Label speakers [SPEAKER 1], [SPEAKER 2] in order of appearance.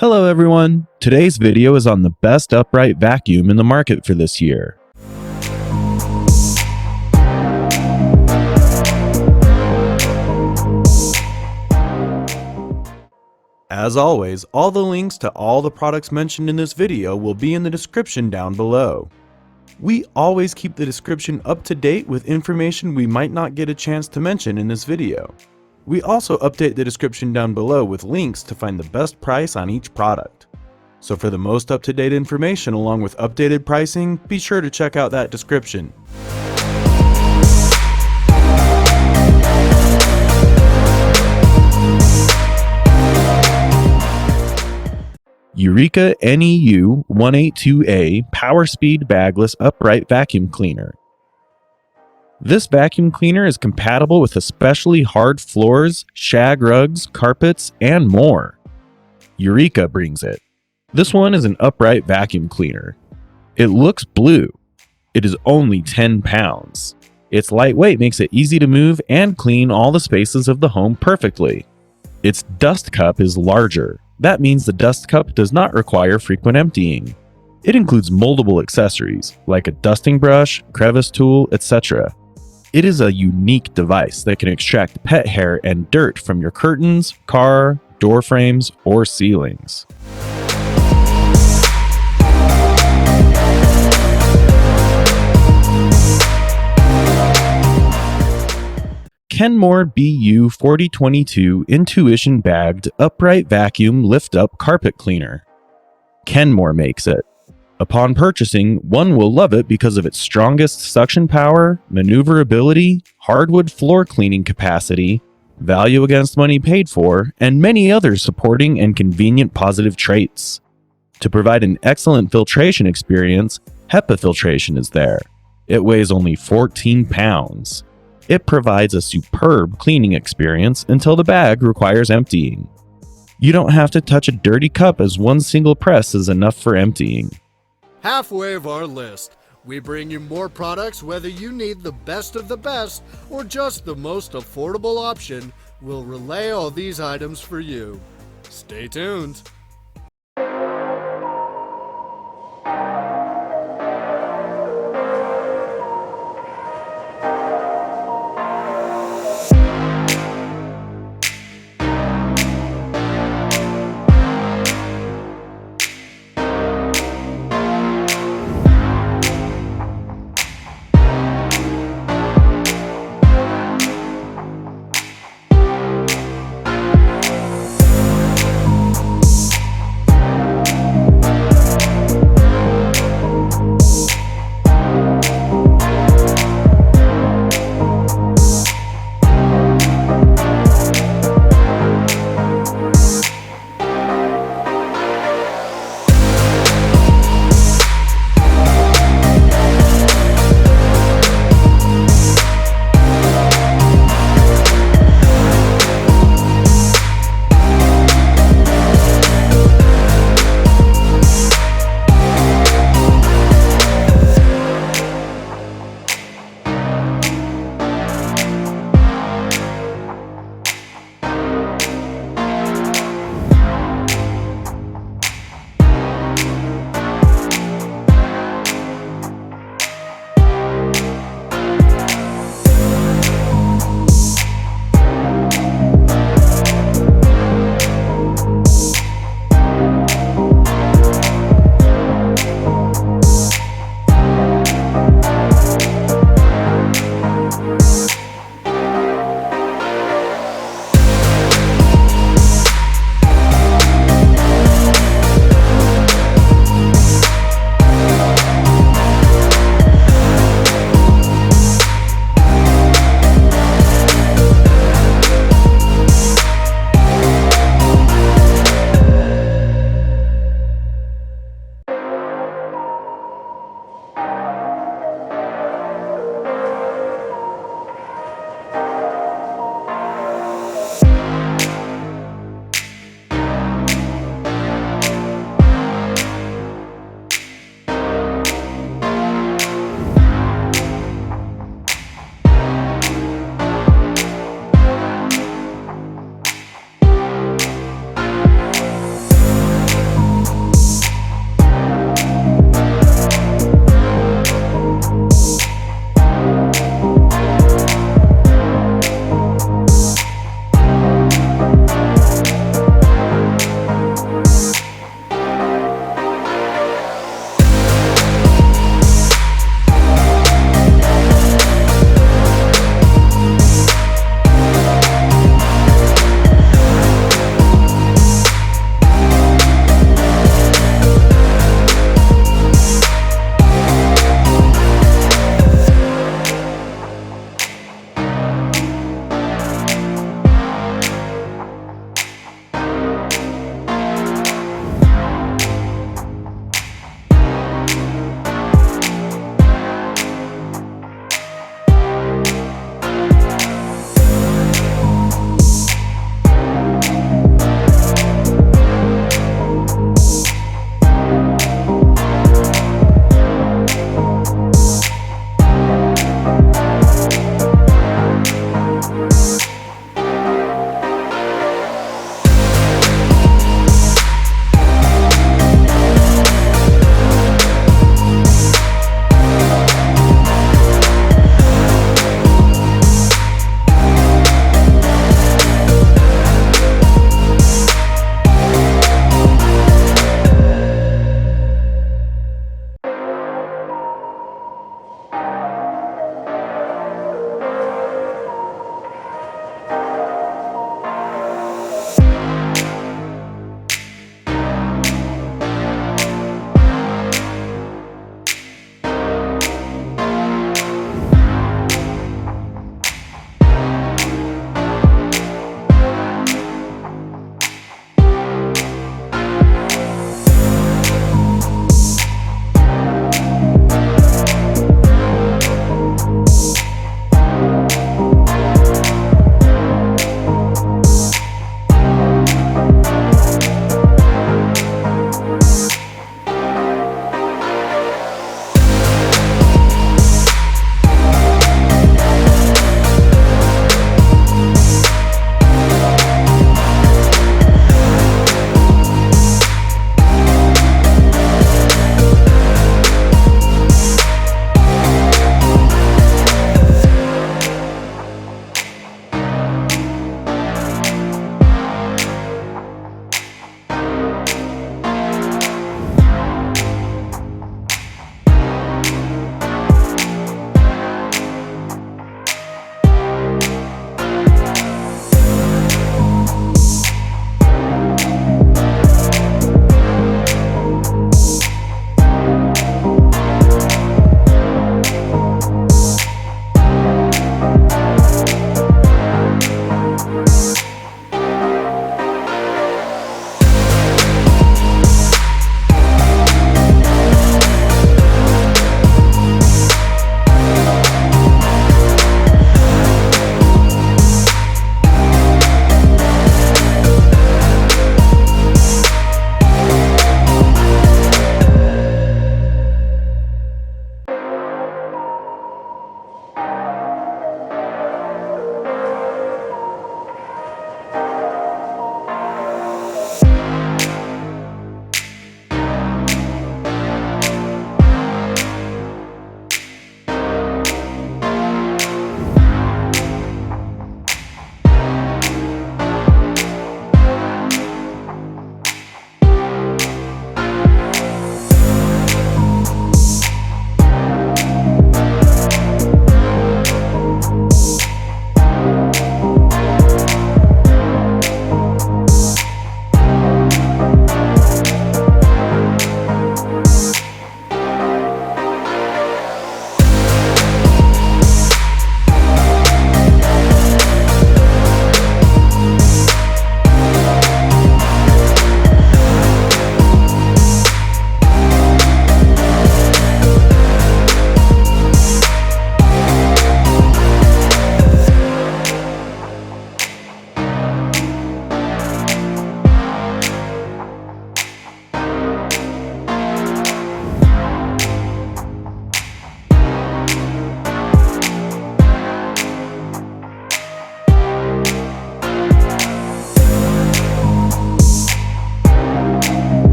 [SPEAKER 1] Hello everyone! Today's video is on the best upright vacuum in the market for this year. As always, all the links to all the products mentioned in this video will be in the description down below. We always keep the description up to date with information we might not get a chance to mention in this video. We also update the description down below with links to find the best price on each product. So for the most up-to-date information along with updated pricing, be sure to check out that description. Eureka NEU 182A Power Speed Bagless Upright Vacuum Cleaner. This vacuum cleaner is compatible with especially hard floors, shag rugs, carpets, and more. Eureka brings it. This one is an upright vacuum cleaner. It looks blue. It is only 10 pounds. Its lightweight makes it easy to move and clean all the spaces of the home perfectly. Its dust cup is larger. That means the dust cup does not require frequent emptying. It includes moldable accessories like a dusting brush, crevice tool, etc. It is a unique device that can extract pet hair and dirt from your curtains, car, door frames, or ceilings. Kenmore BU 4022 Intuition Bagged Upright Vacuum Lift-Up Carpet Cleaner. Kenmore makes it. Upon purchasing, one will love it because of its strongest suction power, maneuverability, hardwood floor cleaning capacity, value against money paid for, and many other supporting and convenient positive traits. To provide an excellent filtration experience, HEPA filtration is there. It weighs only 14 pounds. It provides a superb cleaning experience until the bag requires emptying. You don't have to touch a dirty cup as one single press is enough for emptying.
[SPEAKER 2] Halfway of our list, we bring you more products whether you need the best of the best or just the most affordable option. We'll relay all these items for you. Stay tuned.